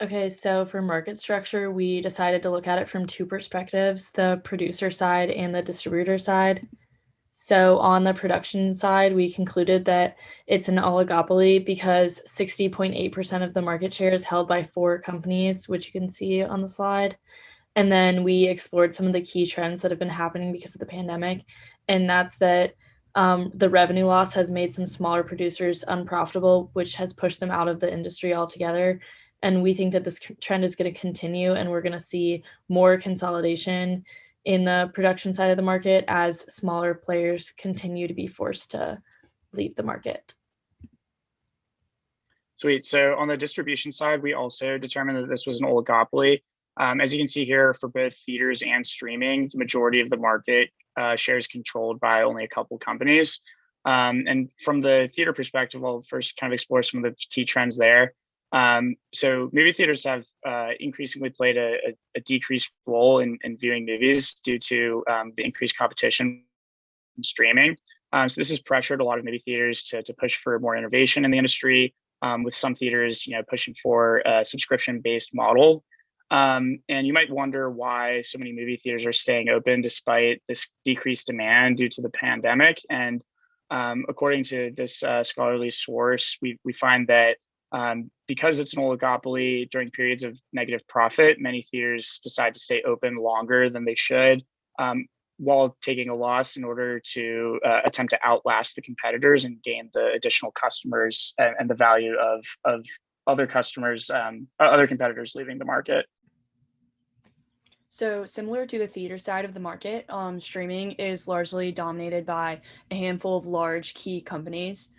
Okay, so for market structure, we decided to look at it from two perspectives, the producer side and the distributor side. So on the production side, we concluded that it's an oligopoly because 60.8% of the market share is held by four companies, which you can see on the slide. And then we explored some of the key trends that have been happening because of the pandemic. And that's that the revenue loss has made some smaller producers unprofitable, which has pushed them out of the industry altogether. And we think that this trend is going to continue, and we're going to see more consolidation in the production side of the market as smaller players continue to be forced to leave the market. Sweet. So on the distribution side, we also determined that this was an oligopoly. As you can see here, for both theaters and streaming, the majority of the market share is controlled by only a couple companies. And from the theater perspective, I'll first kind of explore some of the key trends there. So movie theaters have increasingly played a decreased role in viewing movies due to the increased competition from streaming. So this has pressured a lot of movie theaters to push for more innovation in the industry, with some theaters, pushing for a subscription-based model. And you might wonder why so many movie theaters are staying open despite this decreased demand due to the pandemic. And according to this scholarly source, we find that because it's an oligopoly during periods of negative profit, many theaters decide to stay open longer than they should, while taking a loss in order to attempt to outlast the competitors and gain the additional customers and the value of other customers, other competitors leaving the market. So, similar to the theater side of the market, streaming is largely dominated by a handful of large key companies.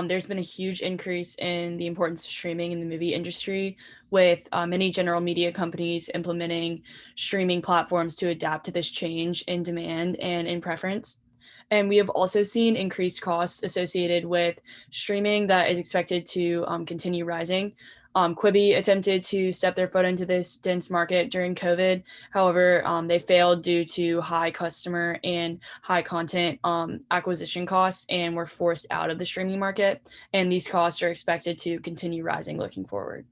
There's been a huge increase in the importance of streaming in the movie industry, with many general media companies implementing streaming platforms to adapt to this change in demand and in preference. And we have also seen increased costs associated with streaming that is expected to continue rising. Quibi attempted to step their foot into this dense market during COVID. However, they failed due to high customer and high content acquisition costs and were forced out of the streaming market. And these costs are expected to continue rising looking forward.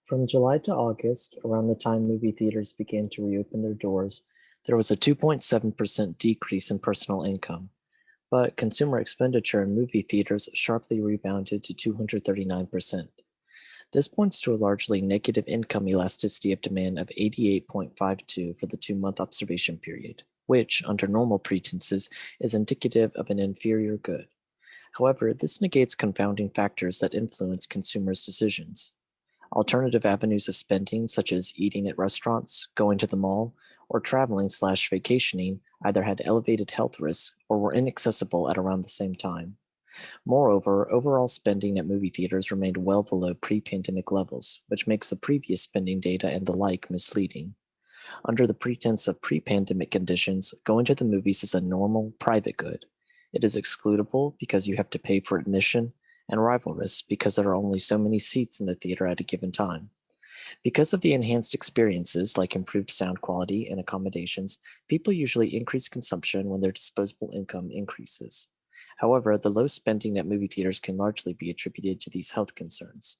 From July to August, around the time movie theaters began to reopen their doors, there was a 2.7% decrease in personal income, but consumer expenditure in movie theaters sharply rebounded to 239%. This points to a largely negative income elasticity of demand of 88.52 for the 2-month observation period, which, under normal pretenses, is indicative of an inferior good. However, this negates confounding factors that influence consumers' decisions. Alternative avenues of spending, such as eating at restaurants, going to the mall, or traveling/vacationing, either had elevated health risks or were inaccessible at around the same time. Moreover, overall spending at movie theaters remained well below pre-pandemic levels, which makes the previous spending data and the like misleading. Under the pretense of pre-pandemic conditions, going to the movies is a normal, private good. It is excludable because you have to pay for admission, and rivalrous because there are only so many seats in the theater at a given time. Because of the enhanced experiences like improved sound quality and accommodations, people usually increase consumption when their disposable income increases. However, the low spending at movie theaters can largely be attributed to these health concerns.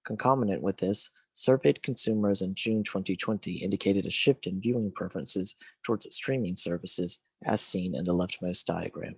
Concomitant with this, surveyed consumers in June 2020 indicated a shift in viewing preferences towards streaming services, as seen in the leftmost diagram.